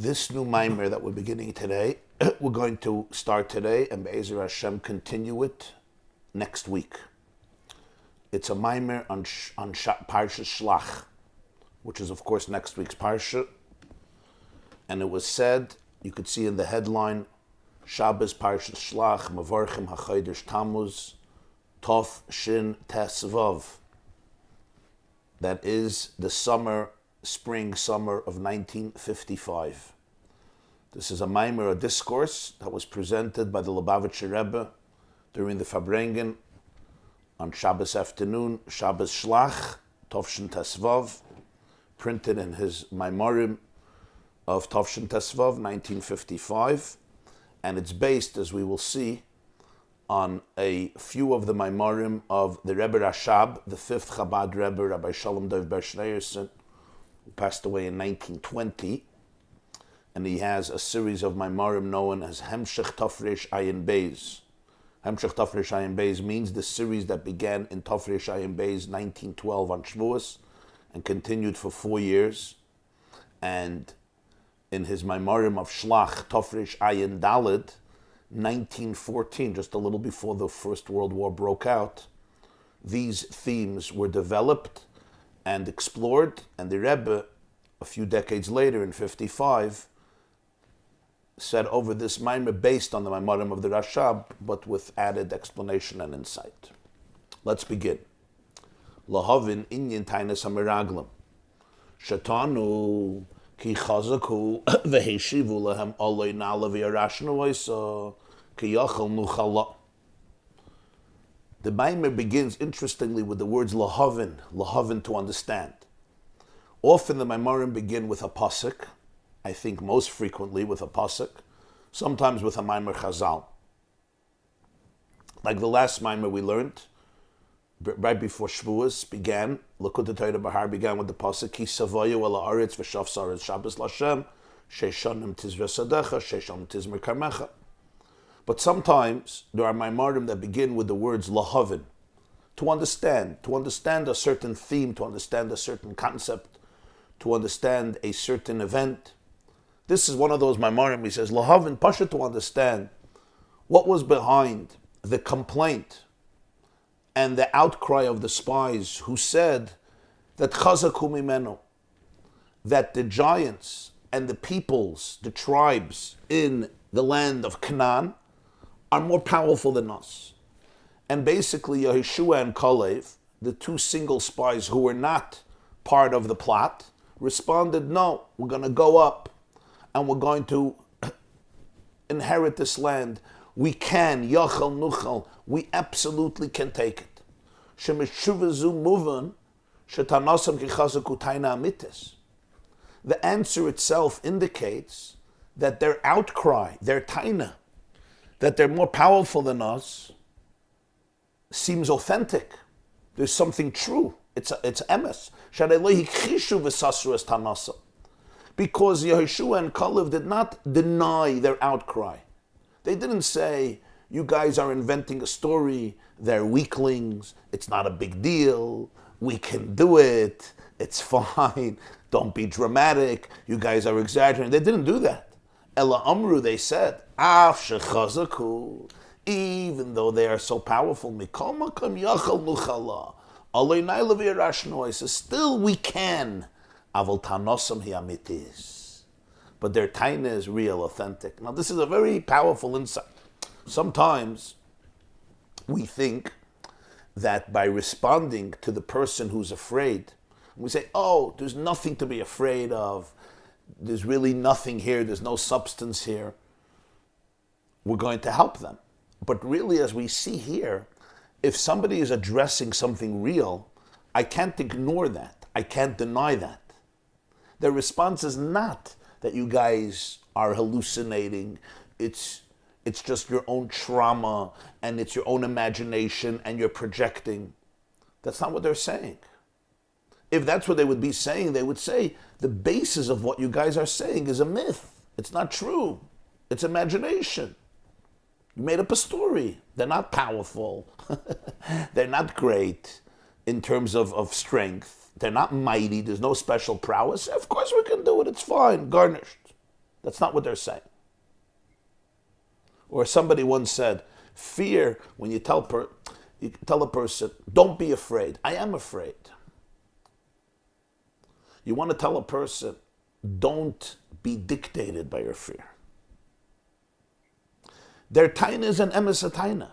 This new Maamar that we're beginning today, we're going to start today and Be'ezer Hashem continue it next week. It's a Maamar on Parshas Shlach, which is of course next week's Parsha. And it was said, you could see in the headline, Shabbos Parshas Shlach, Mevorchim HaChodesh Tammuz, Tov Shin Tes Vav. That is the spring summer of 1955. This is a Maamar, a discourse that was presented by the Lubavitcher Rebbe during the Farbrengen on Shabbos afternoon, Shabbos Shlach, Tovshin Tesvav, printed in his Maamarim of Tovshin Tesvav, 1955, and it's based, as we will see, on a few of the Maamarim of the Rebbe Rashab, the fifth Chabad Rebbe, Rabbi Shalom Dov Ber Schneerson, who passed away in 1920, and he has a series of Maamarim known as Hemshech Tafresh Ayin Beis. Hemshech Tafresh Ayin Beis means the series that began in Tafresh Ayin Beis 1912 on Shavuos and continued for 4 years. And in his Maamarim of Shlach, Tafresh Ayin Daled, 1914, just a little before the First World War broke out, these themes were developed and explored, and the Rebbe, a few decades later in 55, said over this Maamar based on the Maamarim of the Rashab, but with added explanation and insight. Let's begin. Lehavin Inyan Taanas Hameraglim. Shetanu ki chazaku veheshivu lehem olay na'ala v'yarashnu oisa ki yachal nuchala. The Maamar begins, interestingly, with the words Lehavin to understand. Often the Maamarim begin with a pasuk, I think most frequently with a pasuk, sometimes with a Maamar Chazal. Like the last Maamar we learned, right before Shavuos began, Lakut Torah Bahar began with the pasuk, Ki savoyu ala aretz v'shav saretz Shabbos Lashem, sheishanim tizra sadecha, sheishanim tizmer karmecha. But sometimes there are Maamarim that begin with the words Lehavin, to understand a certain theme, to understand a certain concept, to understand a certain event. This is one of those Maamarim, he says, Lehavin, Pasha, to understand what was behind the complaint and the outcry of the spies who said that Chazaku Mimenu, that the giants and the peoples, the tribes in the land of Canaan are more powerful than us. And basically Yehoshua and Kalev, the two single spies who were not part of the plot, responded, no, we're going to go up and we're going to inherit this land. We can, yachal nuchal, we absolutely can take it. The answer itself indicates that their outcry, their taina, that they're more powerful than us, seems authentic. There's something true. It's emes. Because Yehoshua and Kalev did not deny their outcry. They didn't say, you guys are inventing a story, they're weaklings, it's not a big deal, we can do it, it's fine, don't be dramatic, you guys are exaggerating. They didn't do that. Ela Amru, they said, Af shechazaku, even though they are so powerful, mikol makam yachal nuchala, alei na'ala v'yarashnu oisa, still we can. Aval tanosam hi amitis. But their taina is real, authentic. Now this is a very powerful insight. Sometimes we think that by responding to the person who's afraid, we say, oh, there's nothing to be afraid of, there's really nothing here, there's no substance here, we're going to help them. But really, as we see here, if somebody is addressing something real, I can't ignore that, I can't deny that. Their response is not that you guys are hallucinating, it's just your own trauma, and it's your own imagination, and you're projecting. That's not what they're saying. If that's what they would be saying, they would say, the basis of what you guys are saying is a myth. It's not true. It's imagination. You made up a story. They're not powerful. They're not great in terms of strength. They're not mighty. There's no special prowess. Of course we can do it. It's fine. Garnished. That's not what they're saying. Or somebody once said, fear, when you tell a person, don't be afraid. I am afraid. You want to tell a person, don't be dictated by your fear. Their taina is an emes taina.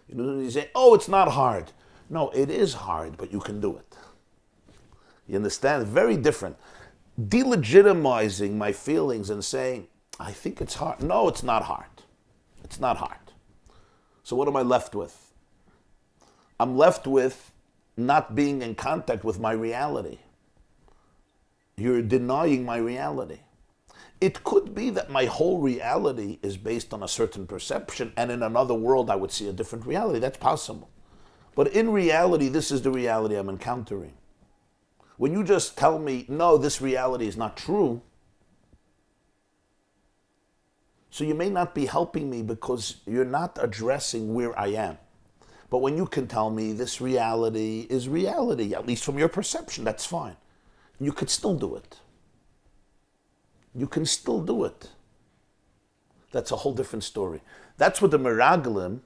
You know, you say, oh, it's not hard. No, it is hard, but you can do it. You understand? Very different. Delegitimizing my feelings and saying, I think it's hard. No, it's not hard. It's not hard. So what am I left with? I'm left with not being in contact with my reality. You're denying my reality. It could be that my whole reality is based on a certain perception, and in another world I would see a different reality. That's possible. But in reality, this is the reality I'm encountering. When you just tell me, no, this reality is not true, so you may not be helping me because you're not addressing where I am. But when you can tell me this reality is reality, at least from your perception, that's fine. You could still do it. You can still do it. That's a whole different story. That's what the Meraglim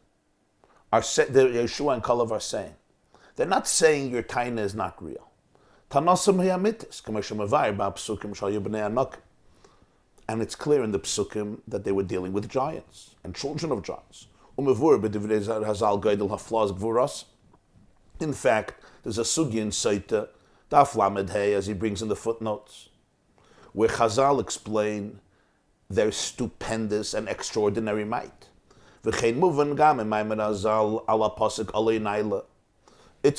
the Yeshua and Kalev are saying. They're not saying your taina is not real. And it's clear in the psukim that they were dealing with giants and children of giants. In fact, there's a sugi in Saita, Daf Lamed Hey, as he brings in the footnotes, where Chazal explain their stupendous and extraordinary might. It's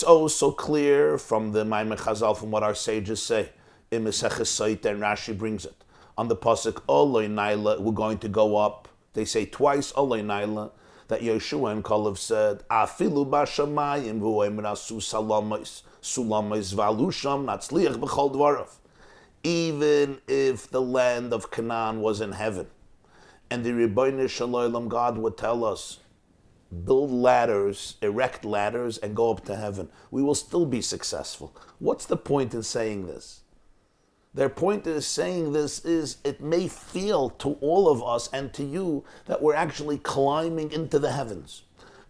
also clear from the Maamar Chazal, from what our sages say, in Meseches Saita, and Rashi brings it. On the pasuk Oloi Naila, we're going to go up. They say twice Oloi Naila, that Yeshua and Kalev said, Afilu b'shamayim v'oimrasu sulamais valusham natzliach b'chol dvarav. Even if the land of Canaan was in heaven, and the Rebbeinu Shalom, God would tell us, build ladders, erect ladders, and go up to heaven, we will still be successful. What's the point in saying this? Their point is saying this is, it may feel to all of us and to you that we're actually climbing into the heavens.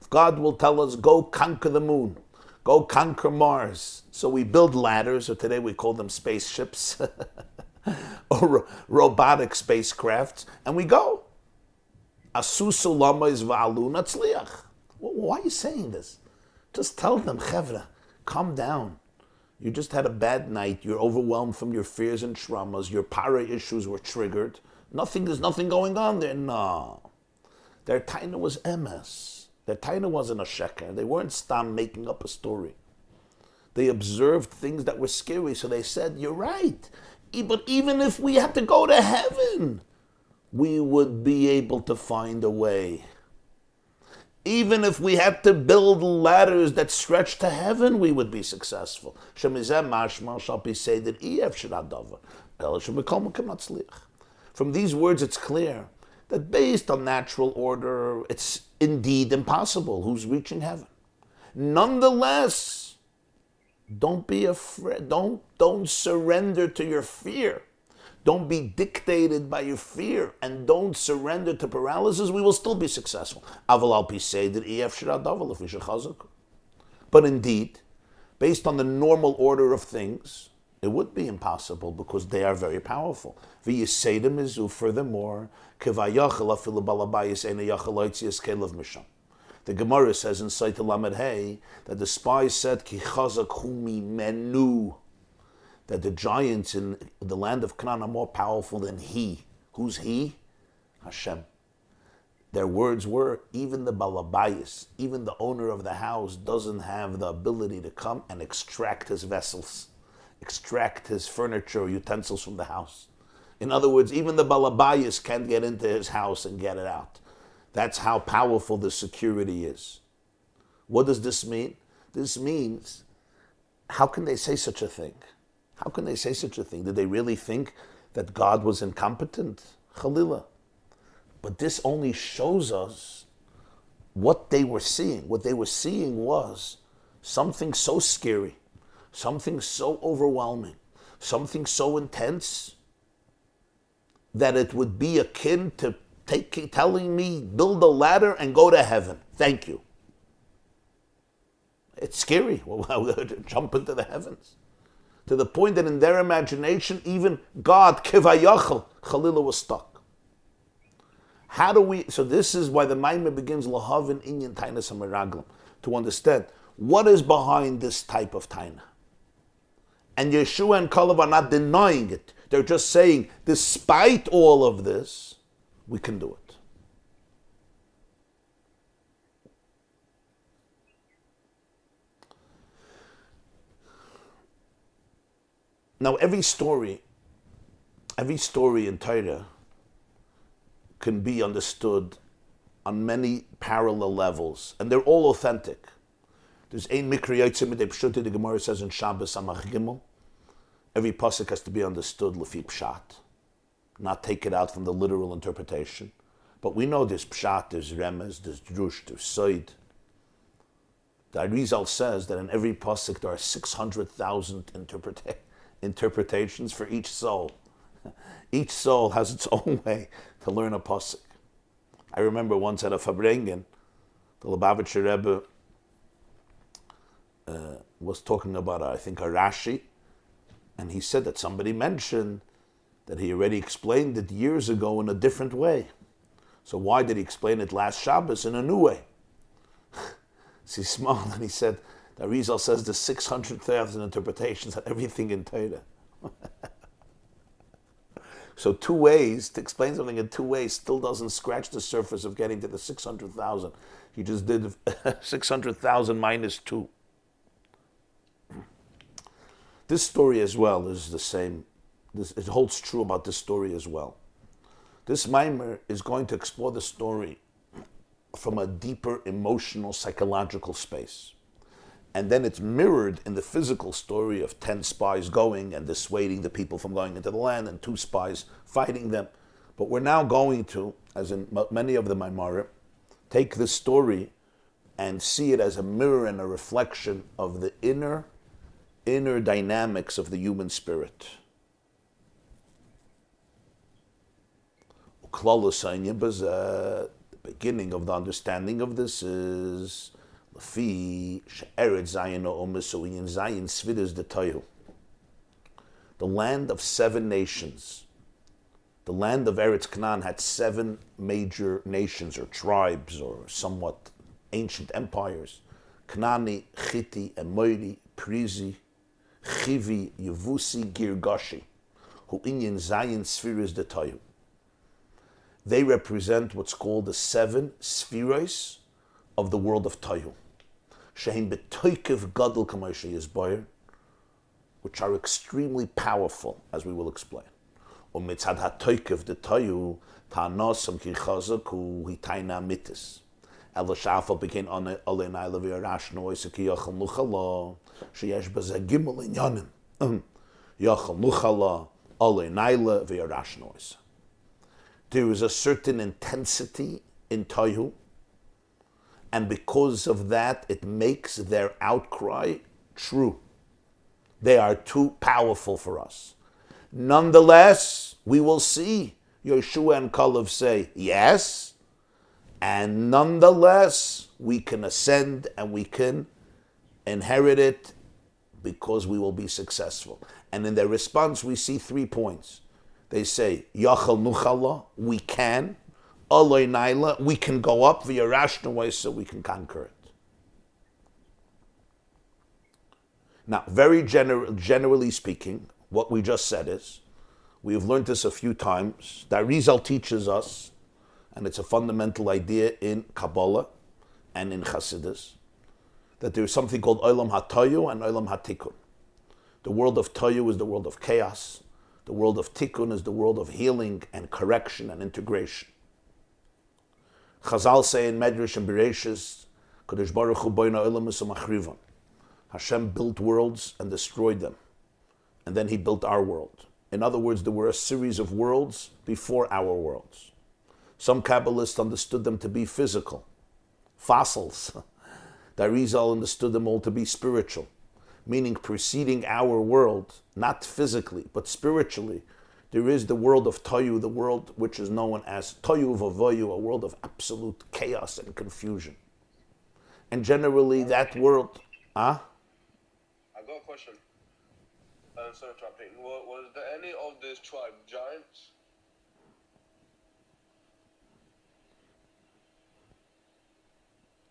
God will tell us, go conquer the moon, go conquer Mars. So we build ladders, or today we call them spaceships, or robotic spacecrafts, and we go. Asusu lama is va'alu natzliach. Why are you saying this? Just tell them, Chevra, calm down. You just had a bad night. You're overwhelmed from your fears and traumas. Your para issues were triggered. There's nothing going on there. No. Their taina was emes. Their taina wasn't a sheker. They weren't stam making up a story. They observed things that were scary, so they said, you're right. But even if we had to go to heaven, we would be able to find a way. Even if we had to build ladders that stretch to heaven, we would be successful. From these words, it's clear that based on natural order, it's indeed impossible. Who's reaching heaven? Nonetheless, don't be afraid. Don't surrender to your fear. Don't be dictated by your fear, and don't surrender to paralysis. We will still be successful. But indeed, based on the normal order of things, it would be impossible because they are very powerful. Furthermore, the Gemara says in Saita Lamed Hey that the spies said, Ki chazak humi menu, that the giants in the land of Canaan are more powerful than he. Who's he? Hashem. Their words were, even the balabayis, even the owner of the house, doesn't have the ability to come and extract his vessels, extract his furniture, utensils from the house. In other words, even the balabayis can't get into his house and get it out. That's how powerful the security is. What does this mean? This means, how can they say such a thing? How can they say such a thing? Did they really think that God was incompetent? Chalila. But this only shows us what they were seeing. What they were seeing was something so scary, something so overwhelming, something so intense that it would be akin to telling me, build a ladder and go to heaven. Thank you. It's scary. We'll jump into the heavens. To the point that in their imagination, even God, Kivayachal, Chalila was stuck. How do we, so this is why the Maamar begins Lehavin Inyan Taanas Hameraglim, to understand what is behind this type of taina. And Yeshua and Kalev are not denying it. They're just saying, despite all of this, we can do it. Now, every story in Torah can be understood on many parallel levels, and they're all authentic. There's ein mikra yotzei midei pshuti, the Gemara says in Shabbos Parshas every pasuk has to be understood lefi pshat, not take it out from the literal interpretation. But we know there's pshat, there's remez, there's drush, there's soid. The Arizal says that in every pasuk there are 600,000 interpretations for each soul. Each soul has its own way to learn a pasuk. I remember once at a Fabrengen, the Lubavitcher Rebbe was talking about, I think, a Rashi, and he said that somebody mentioned that he already explained it years ago in a different way. So why did he explain it last Shabbos in a new way? So he smiled and he said, the Arizal says there's 600,000 interpretations of everything in Torah. So 2 ways, to explain something in 2 ways still doesn't scratch the surface of getting to the 600,000. He just did 600,000 minus 2. This story as well is the same. It holds true about this story as well. This Maamar is going to explore the story from a deeper emotional, psychological space. And then it's mirrored in the physical story of 10 spies going and dissuading the people from going into the land and 2 spies fighting them. But we're now going to, as in many of the Maamar, take this story and see it as a mirror and a reflection of the inner dynamics of the human spirit. The beginning of the understanding of this is the land of 7 nations. The land of Eretz Canaan had 7 major nations or tribes or somewhat ancient empires. Canaani, Chiti, Amori, Perizi, Chivi, Yevusi, Girgashi, who Inyan Zayin Spheres de Tohu. They represent what's called the 7 spheres of the world of Tohu. Shehem betoikev gadol kamosh yisboyer, which are extremely powerful, as we will explain. Umitzad hatoikev de Tohu ta'anosam ki chazaku hitaina mitis. Elo shafal became ole naila v'yarashno oisaki yachal nuchala sheyesh b'zeh gimel inyanim yachal nuchala ole naila v'yarashno oisa. There is a certain intensity in Tohu, and because of that, it makes their outcry true. They are too powerful for us. Nonetheless, we will see Yeshua and Kalev say, yes, and nonetheless, we can ascend and we can inherit it because we will be successful. And in their response, we see 3 points. They say, Yachal Nuchala, we can. Aloi Naila, we can go up via rational way so we can conquer it. Now, very generally speaking, what we just said is, we have learned this a few times. The Arizal teaches us, and it's a fundamental idea in Kabbalah and in Chassidus, that there is something called Olam HaTohu and Olam HaTikkun. The world of Tohu is the world of chaos. The world of Tikkun is the world of healing and correction and integration. Chazal say in Medrash and Bereshis, Kadosh Baruch Hu boina olamus u'machrivan. Hashem built worlds and destroyed them. And then he built our world. In other words, there were a series of worlds before our worlds. Some Kabbalists understood them to be physical, fossils. The Arizal understood them all to be spiritual, meaning preceding our world, not physically, but spiritually, there is the world of Tohu, the world which is known as Tohu Vavoyu, a world of absolute chaos and confusion. And generally that world... I got a question. Sorry, interrupting. Was there any of this tribe giants?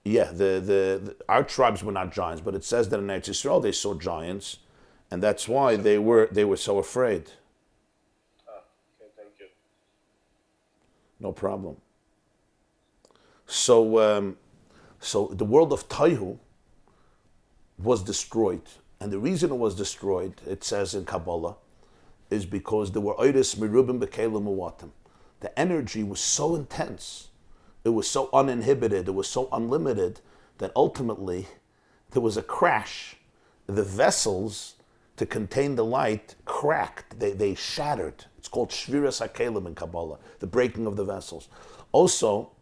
Yeah, our tribes were not giants, but it says that in Eretz Yisrael they saw giants, and that's why they were so afraid. Okay, thank you. No problem. So the world of Tohu was destroyed, and the reason it was destroyed, it says in Kabbalah, is because there were oiris merubim bekelim uwatim. The energy was so intense. It was so uninhibited, it was so unlimited, that ultimately there was a crash. The vessels to contain the light cracked, they shattered. It's called shviras hakelim in Kabbalah, the breaking of the vessels. Also,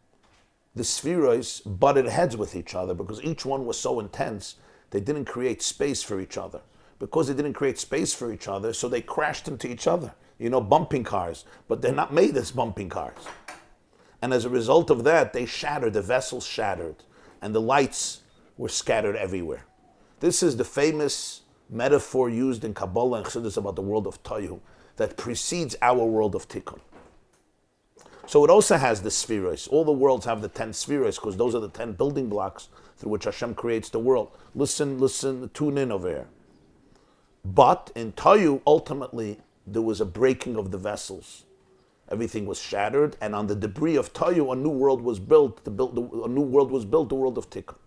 the spheroids butted heads with each other because each one was so intense, they didn't create space for each other. Because they didn't create space for each other, so they crashed into each other. You know, bumping cars, but they're not made as bumping cars. And as a result of that, they shattered, the vessels shattered, and the lights were scattered everywhere. This is the famous metaphor used in Kabbalah and Chassidus about the world of Tohu that precedes our world of Tikkun. So it also has the spheroids. All the worlds have the 10 spheroids because those are the 10 building blocks through which Hashem creates the world. Listen, tune in over here. But in Tohu, ultimately, there was a breaking of the vessels. Everything was shattered, and on the debris of Tohu, a new world was built. The world of Tikkun.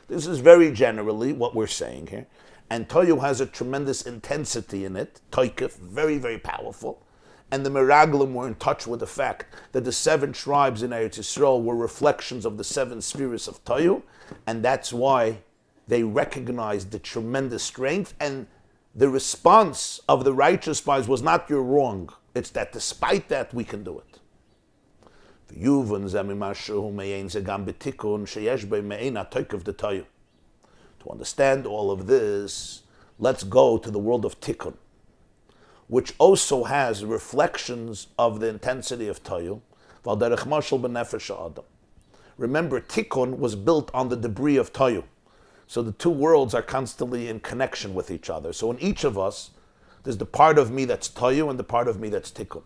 This is very generally what we're saying here. And Tohu has a tremendous intensity in it, Toikif, very, very powerful. And the Meraglim were in touch with the fact that the 7 tribes in Eretz Yisrael were reflections of the 7 spheres of Tohu, and that's why they recognized the tremendous strength, and the response of the righteous spies was not you're wrong. It's that despite that, we can do it. To understand all of this, let's go to the world of Tikkun, which also has reflections of the intensity of Tohu. Remember, Tikkun was built on the debris of Tohu. So the two worlds are constantly in connection with each other. So in each of us, there's the part of me that's Tohu and the part of me that's Tikkun.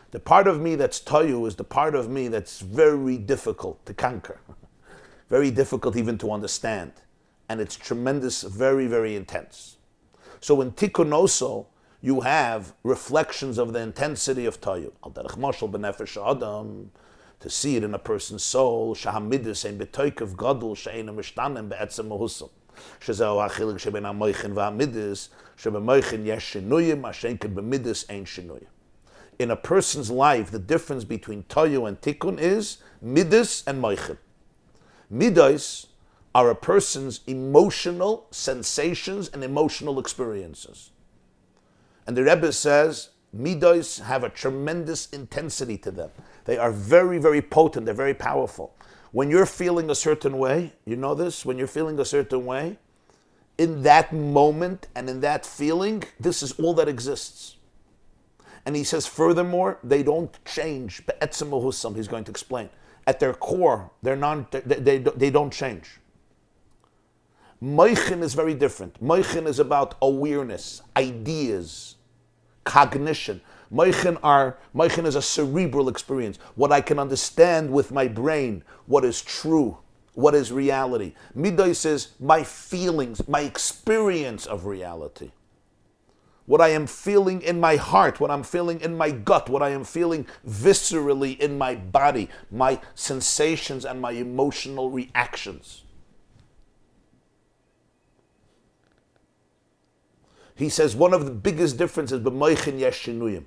The part of me that's Tohu is the part of me that's very difficult to conquer, very difficult even to understand. And it's tremendous, very, very intense. So in Tikkun also, you have reflections of the intensity of Tohu. To see it in a person's soul, shahamidus ein betoikav gadol she'einu mishtanem be'etzem mahusam. Shezeu ha'chilik sheben ha'moichin va'amidus, shebemoichin yesh shinuyim, ha'shenken b'midus ein shinuyim. In a person's life, the difference between Tohu and Tikkun is midus and moichin. Midos are a person's emotional sensations and emotional experiences. And the Rebbe says, midos have a tremendous intensity to them. They are very, very potent. They're very powerful. When you're feeling a certain way, you know this? When you're feeling a certain way, in that moment and in that feeling, this is all that exists. And he says, furthermore, they don't change. Be'etzem mahusam, he's going to explain. At their core, they don't change. Moichin is very different. Moichin is about awareness, ideas, cognition. Moichin is a cerebral experience. What I can understand with my brain, what is true, what is reality. Midos is my feelings, my experience of reality. What I am feeling in my heart, what I'm feeling in my gut, what I am feeling viscerally in my body, my sensations and my emotional reactions. He says one of the biggest differences, b'moichin yesh shinuyim.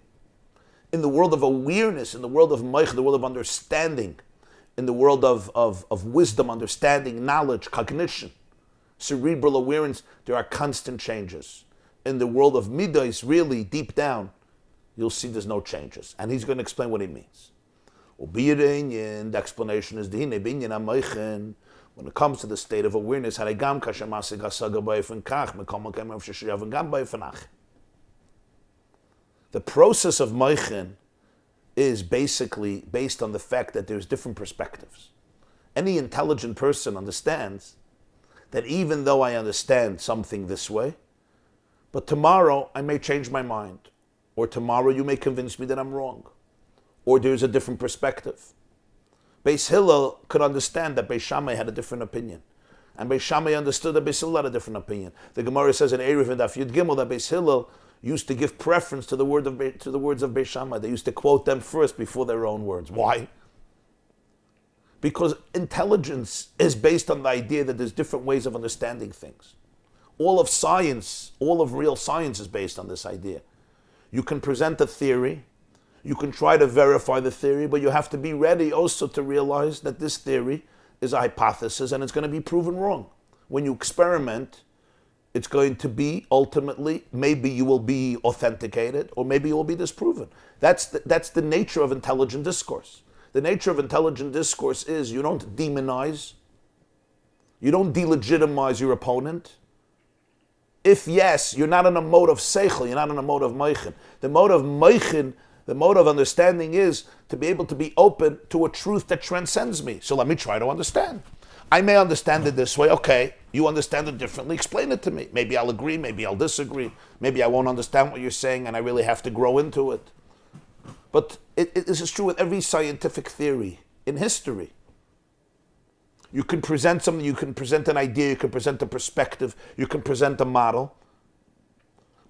In the world of awareness, in the world of moich, the world of understanding, in the world of wisdom, understanding, knowledge, cognition, cerebral awareness, there are constant changes. In the world of midos, really deep down, you'll see there's no changes. And he's going to explain what he means. The explanation is when it comes to the state of awareness, The process of moichin is basically based on the fact that there's different perspectives. Any intelligent person understands that even though I understand something this way, but tomorrow I may change my mind, or tomorrow you may convince me that I'm wrong, or there's a different perspective. Beis Hillel could understand that Beis Shammai had a different opinion, and Beis Shammai understood that Beis Hillel had a different opinion. The Gemara says in Erev and Daf Yud Gimel that Beis Hillel used to give preference to the words of Beis Shammai. They used to quote them first before their own words. Why? Because intelligence is based on the idea that there's different ways of understanding things. All of science, all of real science is based on this idea. You can present a theory, you can try to verify the theory, but you have to be ready also to realize that this theory is a hypothesis and it's going to be proven wrong. When you experiment, it's going to be ultimately, maybe you will be authenticated or maybe you will be disproven. That's the nature of intelligent discourse. The nature of intelligent discourse is you don't demonize, you don't delegitimize your opponent. If yes, you're not in a mode of seichel, you're not in a mode of moichin. The mode of moichin, the mode of understanding is to be able to be open to a truth that transcends me. So let me try to understand. I may understand it this way. Okay, you understand it differently. Explain it to me. Maybe I'll agree, maybe I'll disagree. Maybe I won't understand what you're saying and I really have to grow into it. But this is true with every scientific theory in history. You can present something, you can present an idea, you can present a perspective, you can present a model.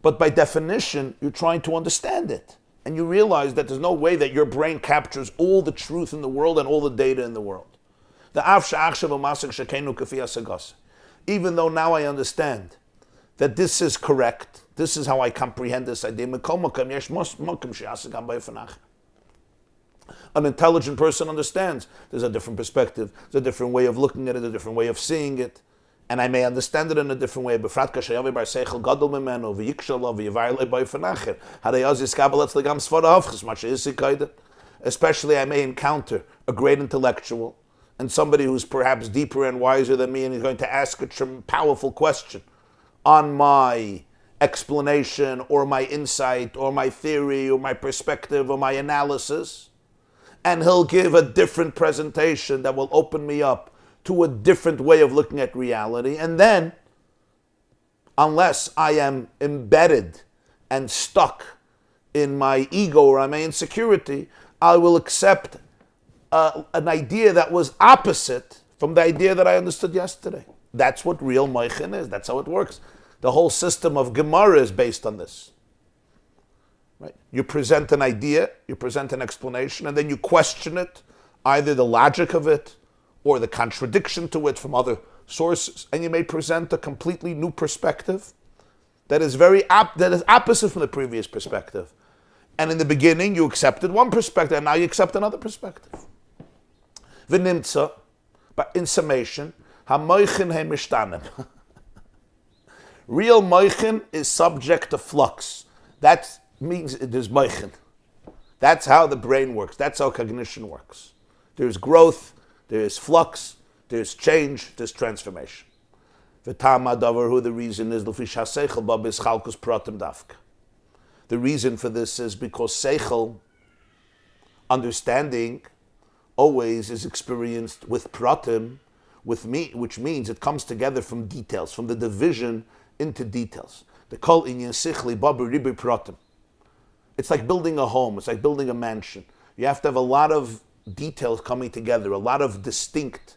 But by definition, you're trying to understand it. And you realize that there's no way that your brain captures all the truth in the world and all the data in the world. Even though now I understand that this is correct, this is how I comprehend this idea. An intelligent person understands there's a different perspective, there's a different way of looking at it, a different way of seeing it, and I may understand it in a different way. Especially I may encounter a great intellectual and somebody who's perhaps deeper and wiser than me and he's going to ask a powerful question on my explanation or my insight or my theory or my perspective or my analysis. And he'll give a different presentation that will open me up to a different way of looking at reality. And then, unless I am embedded and stuck in my ego or my insecurity, I will accept an idea that was opposite from the idea that I understood yesterday. That's what real moichin is. That's how it works. The whole system of Gemara is based on this. Right? You present an idea, you present an explanation, and then you question it, either the logic of it or the contradiction to it from other sources, and you may present a completely new perspective that is that is opposite from the previous perspective. And in the beginning, you accepted one perspective, and now you accept another perspective. V'nimtza, but in summation, ha-moichin he-mishtanim. Real moichin is subject to flux. That means there's moichin. That's how the brain works. That's how cognition works. There's growth, there's flux, there's change, there's transformation. The reason is the reason for this is because seichel, understanding, always is experienced with pratim, with me, which means it comes together from details, from the division into details. The kol inyan sichli babu ribi pratim. It's like building a home. It's like building a mansion. You have to have a lot of details coming together, a lot of distinct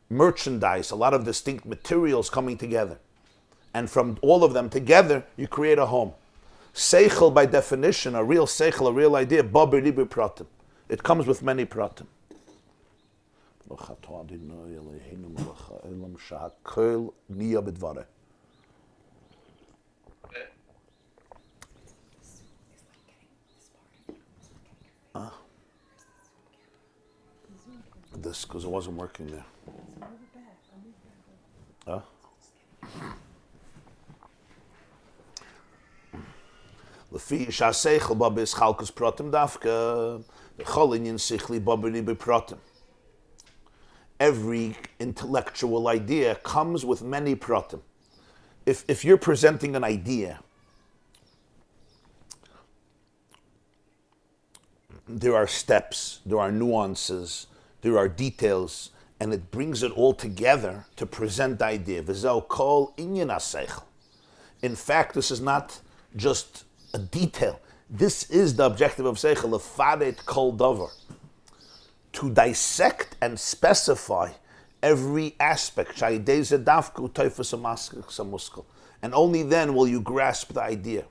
merchandise, a lot of distinct materials coming together. And from all of them together, you create a home. Seichel, by definition, a real seichel, a real idea, babu ribi pratim. It comes with many pratim. This, because it wasn't working there. Huh? Lefi shaseichel babis chalkus pratim dafka chol inyan sichli babiri bepratim. Every intellectual idea comes with many pratim. If you're presenting an idea, there are steps, there are nuances, there are details, and it brings it all together to present the idea. V'zeu kol inyan haseichel. In fact, this is not just a detail. This is the objective of seichel, lefadet kol davar, to dissect and specify every aspect. And only then will you grasp the idea.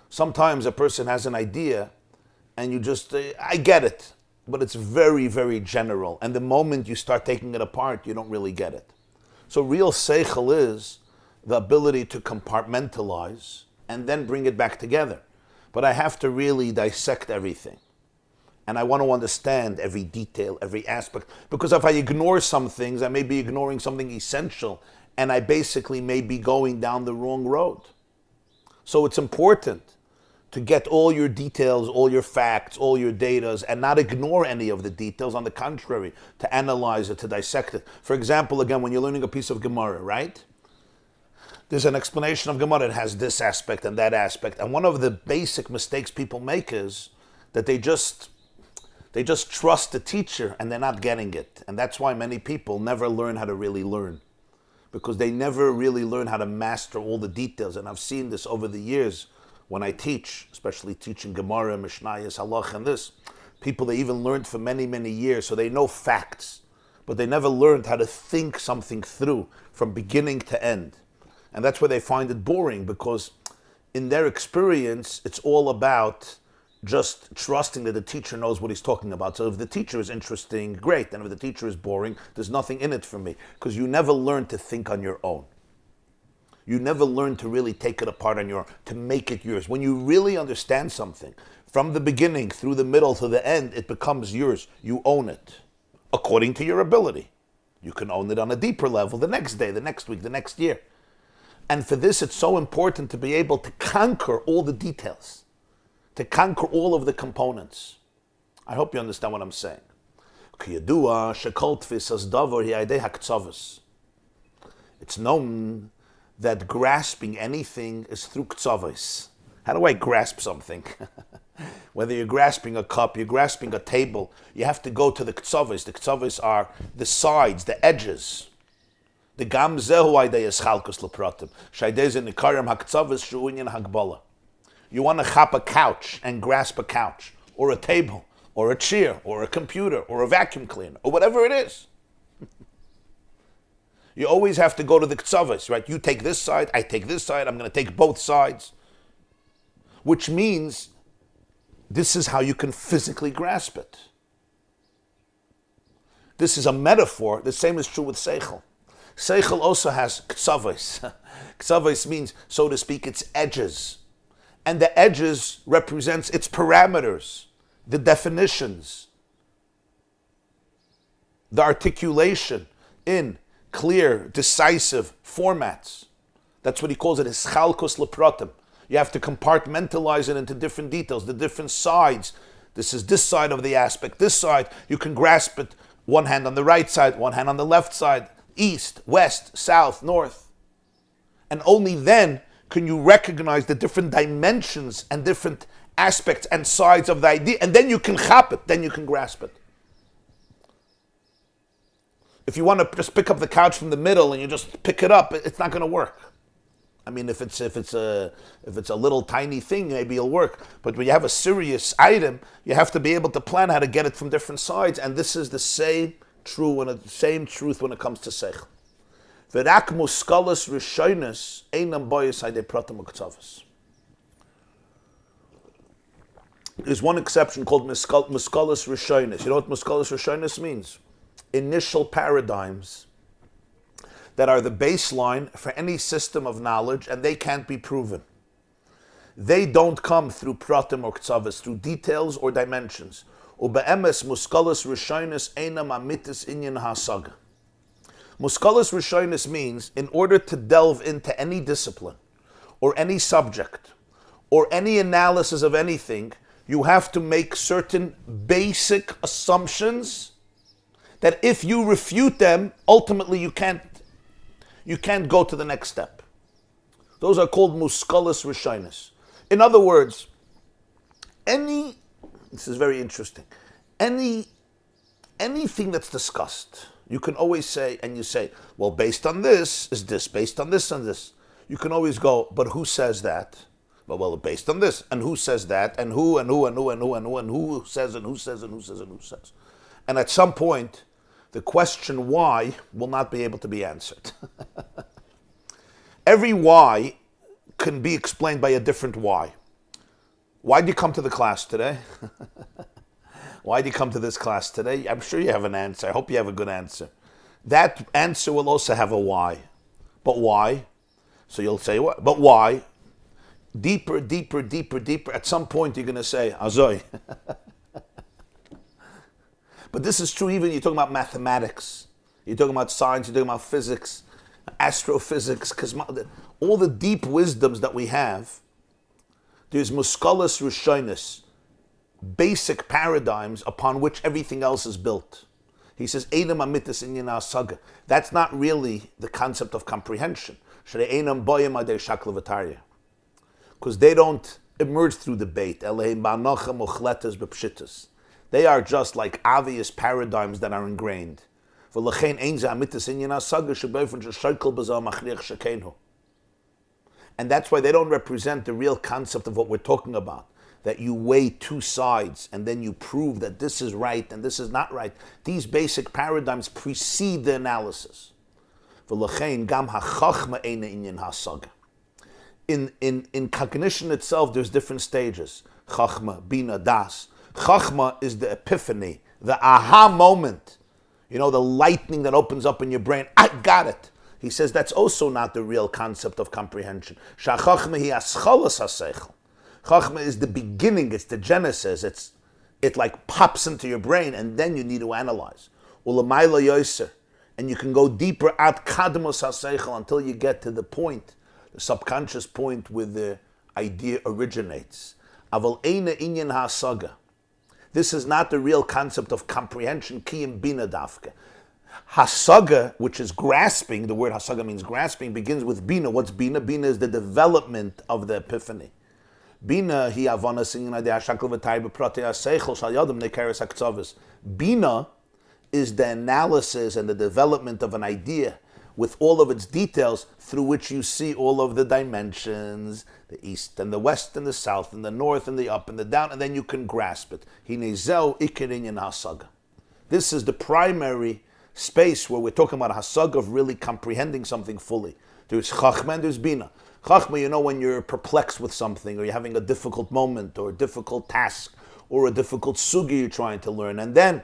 Sometimes a person has an idea and you just, I get it, but it's very, very general. And the moment you start taking it apart, you don't really get it. So real seichel is the ability to compartmentalize and then bring it back together. But I have to really dissect everything. And I want to understand every detail, every aspect. Because if I ignore some things, I may be ignoring something essential, and I basically may be going down the wrong road. So it's important to get all your details, all your facts, all your data, and not ignore any of the details. On the contrary, to analyze it, to dissect it. For example, again, when you're learning a piece of Gemara, right? There's an explanation of Gemara. It has this aspect and that aspect. And one of the basic mistakes people make is that they just trust the teacher and they're not getting it. And that's why many people never learn how to really learn. Because they never really learn how to master all the details. And I've seen this over the years when I teach, especially teaching Gemara, Mishnayos, Halach, and this. People, they even learned for many, many years, so they know facts. But they never learned how to think something through from beginning to end. And that's where they find it boring, because in their experience, it's all about just trusting that the teacher knows what he's talking about. So if the teacher is interesting, great. And if the teacher is boring, there's nothing in it for me. Because you never learn to think on your own. You never learn to really take it apart on your own, to make it yours. When you really understand something, from the beginning, through the middle, to the end, it becomes yours. You own it, according to your ability. You can own it on a deeper level the next day, the next week, the next year. And for this, it's so important to be able to conquer all the details, to conquer all of the components. I hope you understand what I'm saying. It's known that grasping anything is through ktsavos. How do I grasp something? Whether you're grasping a cup, you're grasping a table, you have to go to the ktsavos. The ktsavos are the sides, the edges. The gam zehu idei is chalkus lepratim. Shaydei ze nikarim haktsavos shu'inyan hagbala. You want to chop a couch and grasp a couch, or a table, or a chair, or a computer, or a vacuum cleaner, or whatever it is. You always have to go to the ktsavos, right? You take this side, I take this side, I'm going to take both sides. Which means this is how you can physically grasp it. This is a metaphor. The same is true with seichel. Seichel also has ktsavos. Ktsavos means, so to speak, its edges. And the edges represents its parameters, the definitions, the articulation in clear, decisive formats. That's what he calls it, ischalkos lepratim. You have to compartmentalize it into different details, the different sides. This is this side of the aspect, this side. You can grasp it, one hand on the right side, one hand on the left side, east, west, south, north. And only then can you recognize the different dimensions and different aspects and sides of the idea, and then you can chop it, then you can grasp it. If you want to just pick up the couch from the middle and you just pick it up, it's not going to work. I mean, if it's a little tiny thing, maybe it'll work. But when you have a serious item, you have to be able to plan how to get it from different sides. And this is the same truth when it comes to seichel. V'rak muskalas rishonos einam boyes haydei pratim u'ktsavos. There's one exception called muskalas rishonos. You know what muskalas rishonos means? Initial paradigms that are the baseline for any system of knowledge, and they can't be proven. They don't come through pratim or ktsavos, through details or dimensions. Ube'emes muskalas rishonos einam amitis inyan hasaga. Muskalas rishonos means, in order to delve into any discipline, or any subject, or any analysis of anything, you have to make certain basic assumptions that if you refute them, ultimately you can't go to the next step. Those are called muskalas rishonos. In other words, any This is very interesting. Anything that's discussed, you can always say, and you say, well, based on this is this, based on this and this. You can always go, but who says that? Well, based on this, and who says that, and who says, and who says, and who says, and who says. And at some point, the question why will not be able to be answered. Every why can be explained by a different why. Why did you come to the class today? Why did you come to this class today? I'm sure you have an answer. I hope you have a good answer. That answer will also have a why. But why? So you'll say, what? But why? Deeper, deeper, deeper, deeper. At some point you're going to say, Azoy. But this is true even you're talking about mathematics. You're talking about science, you're talking about physics, astrophysics, all the deep wisdoms that we have. There's muskalas rishonis, basic paradigms upon which everything else is built. He says, Einam amitis inyan saga. That's not really the concept of comprehension. Because they don't emerge through debate. They are just like obvious paradigms that are ingrained. And that's why they don't represent the real concept of what we're talking about. That you weigh two sides and then you prove that this is right and this is not right. These basic paradigms precede the analysis. In cognition itself, there's different stages. Chachma, Bina, Das. Chachma is the epiphany, the aha moment. You know, the lightning that opens up in your brain. I got it. He says that's also not the real concept of comprehension. Shachachma hi ascholas haseichel. Chachma is the beginning, it's the genesis, it like pops into your brain and then you need to analyze. Ulamayla yoser. And you can go deeper at kadmos haseichel until you get to the point, the subconscious point where the idea originates. Aval eina inyan hasaga. This is not the real concept of comprehension, kiyim bina dafke. Hasaga, which is grasping, the word hasaga means grasping, begins with Bina. What's Bina? Bina is the development of the epiphany. Bina, hi avana singing ade hashakal v'tay b'protei haseichel shal yodam nekeres haktzavos. Bina is the analysis and the development of an idea with all of its details through which you see all of the dimensions, the east and the west and the south and the north and the up and the down, and then you can grasp it. Hinezeu ikar inyan hasaga. This is the primary space where we're talking about a hasaga of really comprehending something fully. There's chachma and there's bina. Chachma, you know, when you're perplexed with something or you're having a difficult moment or a difficult task or a difficult sugi you're trying to learn, and then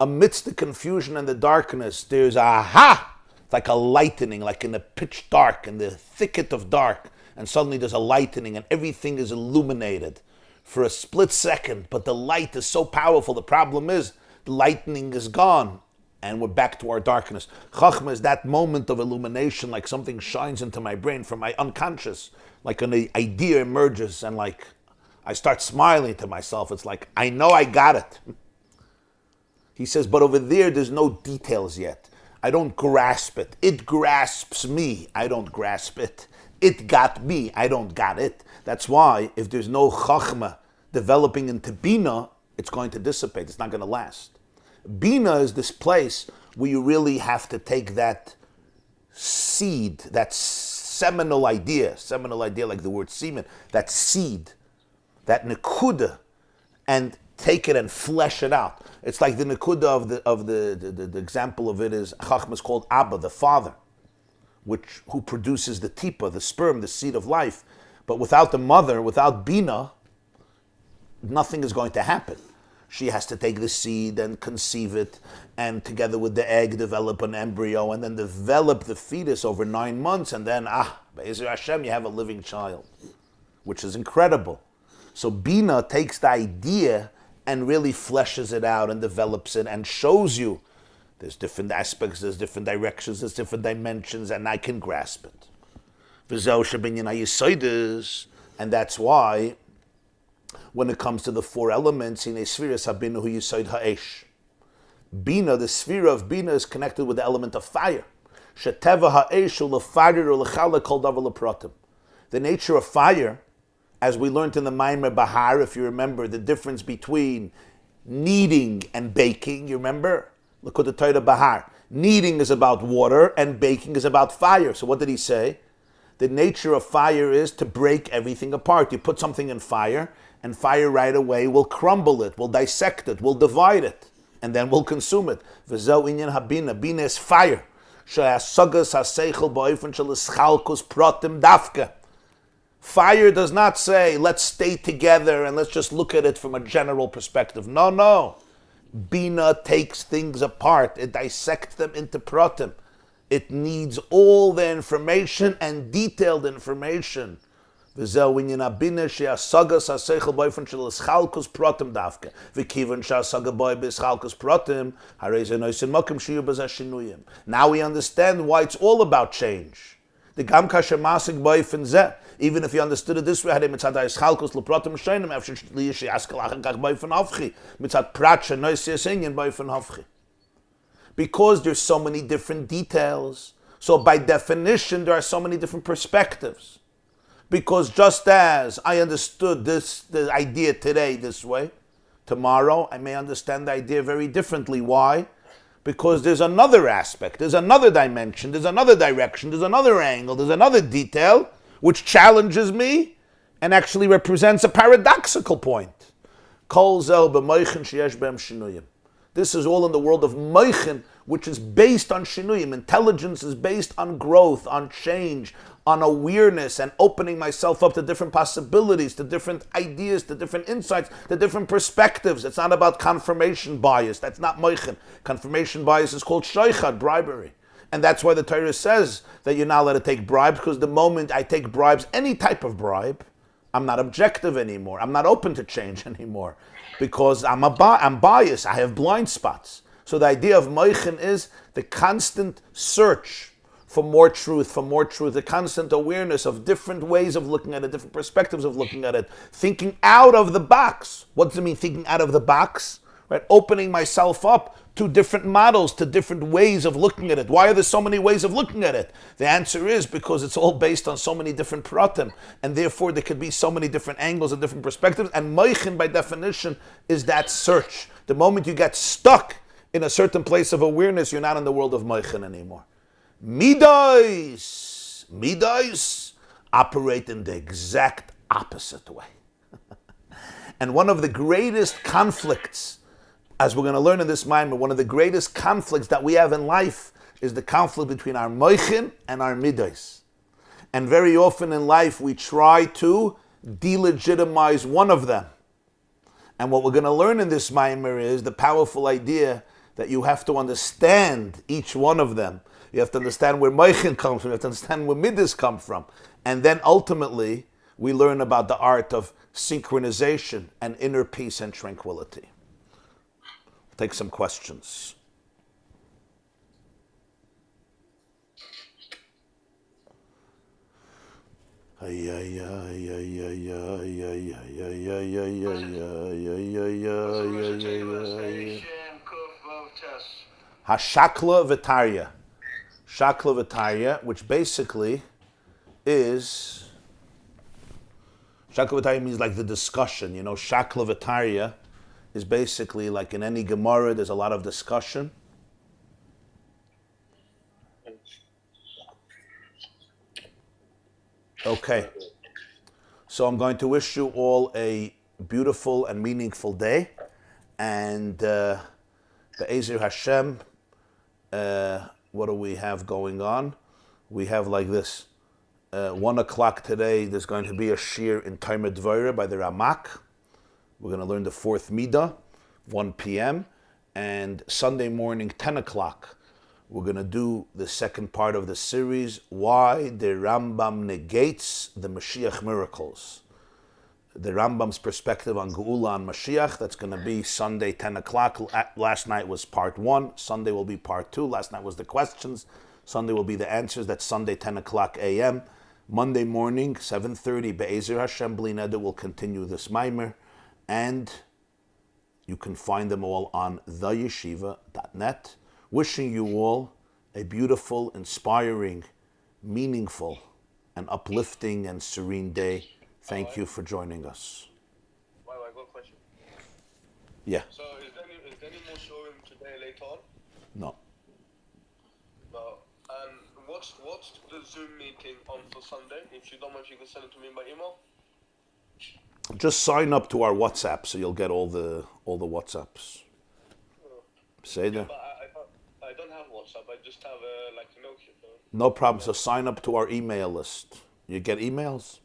amidst the confusion and the darkness, there's aha! It's like a lightning, like in the pitch dark, in the thicket of dark, and suddenly there's a lightning and everything is illuminated for a split second, but the light is so powerful. The problem is the lightning is gone and we're back to our darkness. Chachma is that moment of illumination, like something shines into my brain from my unconscious, like an idea emerges and like I start smiling to myself. It's like, I know I got it. He says, but over there's no details yet. I don't grasp it. It grasps me. I don't grasp it. It got me. I don't got it. That's why if there's no chachma developing into Bina, it's going to dissipate. It's not going to last. Bina is this place where you really have to take that seed, that seminal idea like the word semen, that seed, that nekuda, and take it and flesh it out. It's like the nekuda of the example of it is Chachma is called Abba, the father, who produces the tipa, the sperm, the seed of life. But without the mother, without Bina, nothing is going to happen. She has to take the seed and conceive it, and together with the egg develop an embryo, and then develop the fetus over 9 months, and then Be'ezer Hashem, you have a living child, which is incredible. So Bina takes the idea and really fleshes it out and develops it and shows you there's different aspects, there's different directions, there's different dimensions, and I can grasp it. And that's why when it comes to the four elements, in a sphere Bina, the sphere of Bina is connected with the element of fire. The nature of fire as we learned in the Maamar Bahar, if you remember, the difference between kneading and baking, you remember? Look at the Torah Bahar. Kneading is about water and baking is about fire. So what did he say? The nature of fire is to break everything apart. You put something in fire, and fire right away will crumble it, will dissect it, will divide it, and then will consume it. V'zeu inyan habina. Bina is fire. She'asagas ha'seichel ba'ofen shel ischalkus pratim dafka. Fire does not say, let's stay together and let's just look at it from a general perspective. No. Bina takes things apart. It dissects them into pratim. It needs all the information and detailed information. V'zeu inyan habina she'asagas ha'seichel ba'ofen shel ischalkus pratim dafka. V'kivan she'asaga ba'ofen b'ischalkus pratim, harei ze noisin makom shiyu b'zeh shinuyim. Now we understand why it's all about change. The gam kasher masig ba'ofen zeh. Even if you understood it this way, mitzad ha'eschalkus lepratim sheinim after liyishi askalach and kach ba'ofen hafchi mitzad pratsha noisias inyan ba'ofen hafchi. Because there's so many different details, so by definition there are so many different perspectives. Because just as I understood the idea today this way, tomorrow I may understand the idea very differently. Why? Because there's another aspect, there's another dimension, there's another direction, there's another angle, there's another detail which challenges me and actually represents a paradoxical point. Kol zel b'moichin sheyesh b'hem shinuyim. This is all in the world of moichin, which is based on shinuyim. Intelligence is based on growth, on change, on awareness, and opening myself up to different possibilities, to different ideas, to different insights, to different perspectives. It's not about confirmation bias. That's not moichin. Confirmation bias is called shoichad, bribery. And that's why the Torah says that you're not allowed to take bribes, because the moment I take bribes, any type of bribe, I'm not objective anymore. I'm not open to change anymore, because I'm biased. I have blind spots. So the idea of moichin is the constant search for more truth, the constant awareness of different ways of looking at it, different perspectives of looking at it, thinking out of the box. What does it mean, thinking out of the box? Right? Opening myself up to different models, to different ways of looking at it. Why are there so many ways of looking at it? The answer is because it's all based on so many different pratim, and therefore there could be so many different angles and different perspectives, and moichin by definition is that search. The moment you get stuck in a certain place of awareness, you're not in the world of moichin anymore. Midos operate in the exact opposite way. And one of the greatest conflicts, as we're going to learn in this Maamar, one of the greatest conflicts that we have in life is the conflict between our moichin and our midos. And very often in life we try to delegitimize one of them. And what we're going to learn in this Maamar is the powerful idea that you have to understand each one of them. You have to understand where moichin comes from, you have to understand where midos come from. And then ultimately we learn about the art of synchronization and inner peace and tranquility. Take some questions. Hashakla v'tarya. Shakla v'tarya, which basically is, Shakla v'tarya means like the discussion. You know, Shakla v'tarya is basically like in any Gemara, there's a lot of discussion. Okay. So I'm going to wish you all a beautiful and meaningful day. And Be'ezer Hashem, what do we have going on? We have like this. 1 o'clock today, there's going to be a shir in Talmud Dvorah by the Ramak. We're going to learn the fourth Midah, 1 p.m. And Sunday morning, 10 o'clock, we're going to do the second part of the series, Why the Rambam Negates the Mashiach Miracles. The Rambam's perspective on Geula and Mashiach, that's going to be Sunday, 10 o'clock. Last night was part 1. Sunday will be part 2. Last night was the questions. Sunday will be the answers. That's Sunday, 10 o'clock a.m. Monday morning, 7:30, Be'ezer Hashem Bli Neder will continue this Maamar. And you can find them all on theyeshiva.net. Wishing you all a beautiful, inspiring, meaningful, and uplifting and serene day. Thank you for joining us. Why, I got a question. Yeah. So is there any more showing today later on? No. No. And what's the Zoom meeting on for Sunday? If you don't mind, if you can send it to me by email. Just sign up to our WhatsApp so you'll get all the WhatsApps. Say that. But I don't have WhatsApp. I just have like a Nokia phone. No problem. So sign up to our email list. You get emails?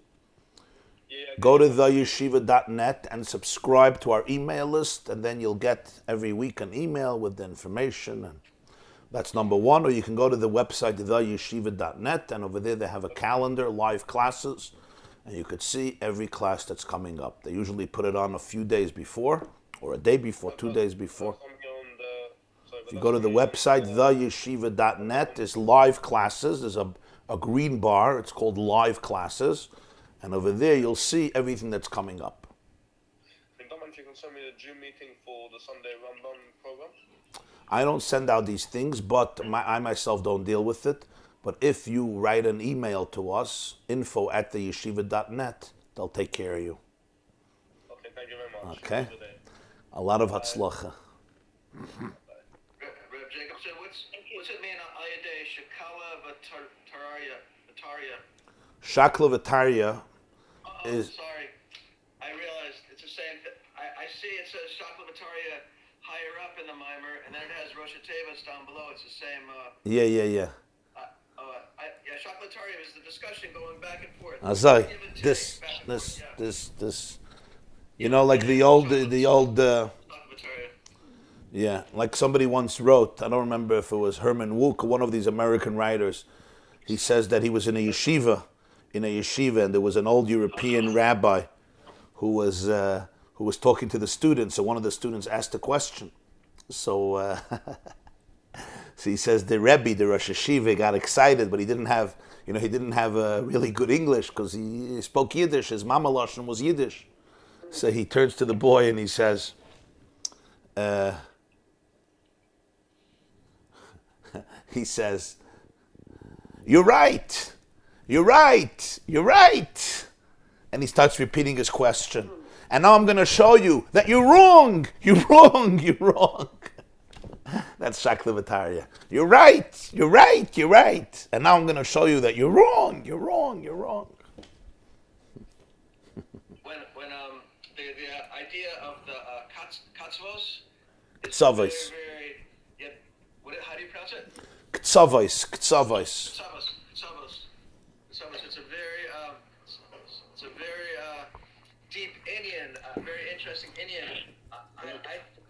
Yeah. Go to theyeshiva.net and subscribe to our email list, and then you'll get every week an email with the information. And that's number one. Or you can go to the website theyeshiva.net, and over there they have a calendar, live classes, and you could see every class that's coming up. They usually put it on a few days before, or a day before, 2 days before. If you go to the website, theyeshiva.net, there's live classes. There's a green bar. It's called live classes. And over there, you'll see everything that's coming up. And don't mind if you can send me the Zoom meeting for the Sunday Ramadan program? I don't send out these things, but I myself don't deal with it. But if you write an email to us, info@theyeshiva.net, they'll take care of you. Okay, thank you very much. Okay? A lot of hatzlacha. Rabbi Jacobson, what's it mean Ayadeh Shakala Vataria? Shakla Vataria is... Sorry, I realized it's the same thing. I see it says Shakla Vataria higher up in the Maamar, and then it has Rosh Hashanah down below. It's the same. Yeah. Shakla Vataria is the discussion going back and forth. Azai, this. You know, like the old. Yeah, like somebody once wrote, I don't remember if it was Herman Wouk or one of these American writers. He says that he was in a yeshiva, and there was an old European rabbi who was talking to the students, and one of the students asked a question. So he says the Rebbe, the Rosh Hashiva, got excited, but he didn't have really good English because he spoke Yiddish. His mama lashon was Yiddish. So he turns to the boy and he says, "You're right. And he starts repeating his question. And now I'm going to show you that you're wrong. That's Shakla Vataria. You're right. And now I'm going to show you that you're wrong. When the idea of the katzvos is Ktsavos. how do you pronounce it? Ktsavos. Ktsavos. It's a very deep Indian, very interesting Indian.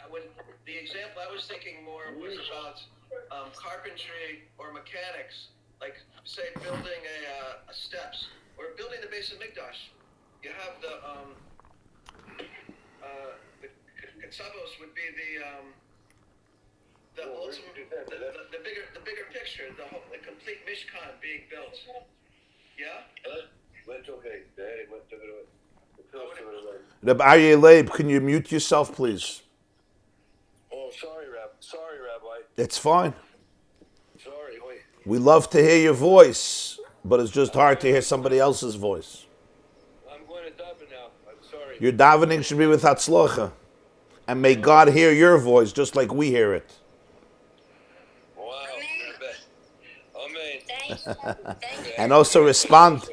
When the example I was thinking more was about carpentry or mechanics, like say building a steps or building the base of Mikdash. You have the Katsavos would be the ultimate, the bigger picture, the complete Mishkan being built. Yeah. Rabbi Aryeh Leib, can you mute yourself, please? Oh, sorry, Rabbi. It's fine. Sorry, wait. We love to hear your voice, but it's just hard to hear somebody else's voice. I'm going to daven now. I'm sorry. Your davening should be with hatzlacha. And may God hear your voice just like we hear it. Wow. Amen. And also respond.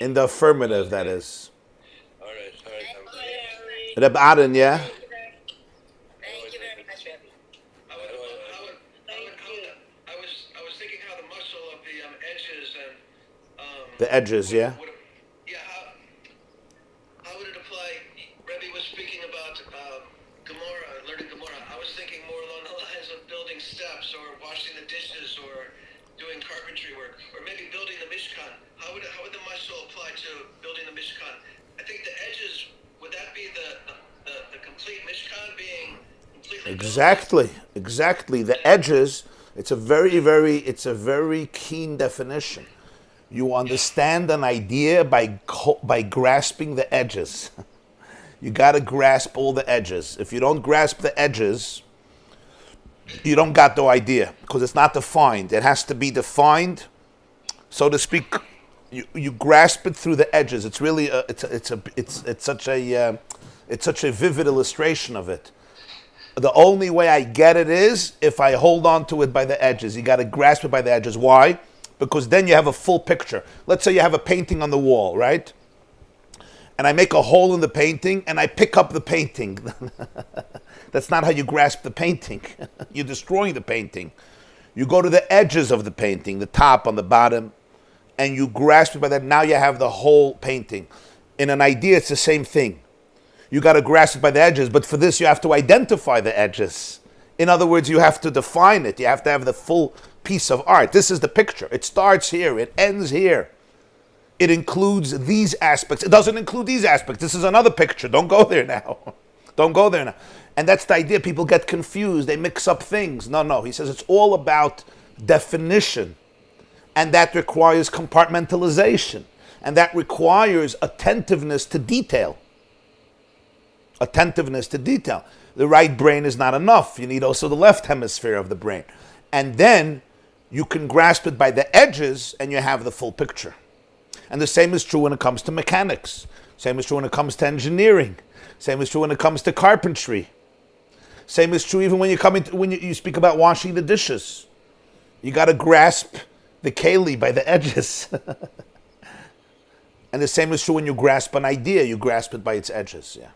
In the affirmative, that is. All right. Reb Aaron, yeah? Thank you very much, Rebbe. I was thinking how the muscle of the edges and The edges, yeah? How would it apply? Rebbe was speaking about Gemara, learning Gemara. I was thinking more along the lines of building steps or washing the dishes or doing carpentry work or maybe building the Mishkan. How would the muscle apply to building the Mishkan? I think the edges, would that be the complete Mishkan being completely Exactly. The edges, it's a very keen definition. You understand an idea by grasping the edges. You got to grasp all the edges. If you don't grasp the edges, you don't got the idea because it's not defined. It has to be defined, so to speak. You grasp it through the edges. It's really it's such a vivid illustration of it. The only way I get it is if I hold on to it by the edges. You got to grasp it by the edges. Why? Because then you have a full picture. Let's say you have a painting on the wall, right? And I make a hole in the painting and I pick up the painting. That's not how you grasp the painting. You're destroying the painting. You go to the edges of the painting, the top on the bottom, and you grasp it by that. Now you have the whole painting. In an idea, it's the same thing. You got to grasp it by the edges, but for this you have to identify the edges. In other words, you have to define it. You have to have the full piece of art. This is the picture. It starts here. It ends here. It includes these aspects. It doesn't include these aspects. This is another picture. Don't go there now. Don't go there now. And that's the idea. People get confused. They mix up things. No. He says it's all about definition. And that requires compartmentalization. And that requires attentiveness to detail. Attentiveness to detail. The right brain is not enough. You need also the left hemisphere of the brain. And then you can grasp it by the edges and you have the full picture. And the same is true when it comes to mechanics. Same is true when it comes to engineering. Same is true when it comes to carpentry. Same is true even when you speak about washing the dishes. You got to grasp the keli by the edges. And the same is true when you grasp an idea. You grasp it by its edges. Yeah.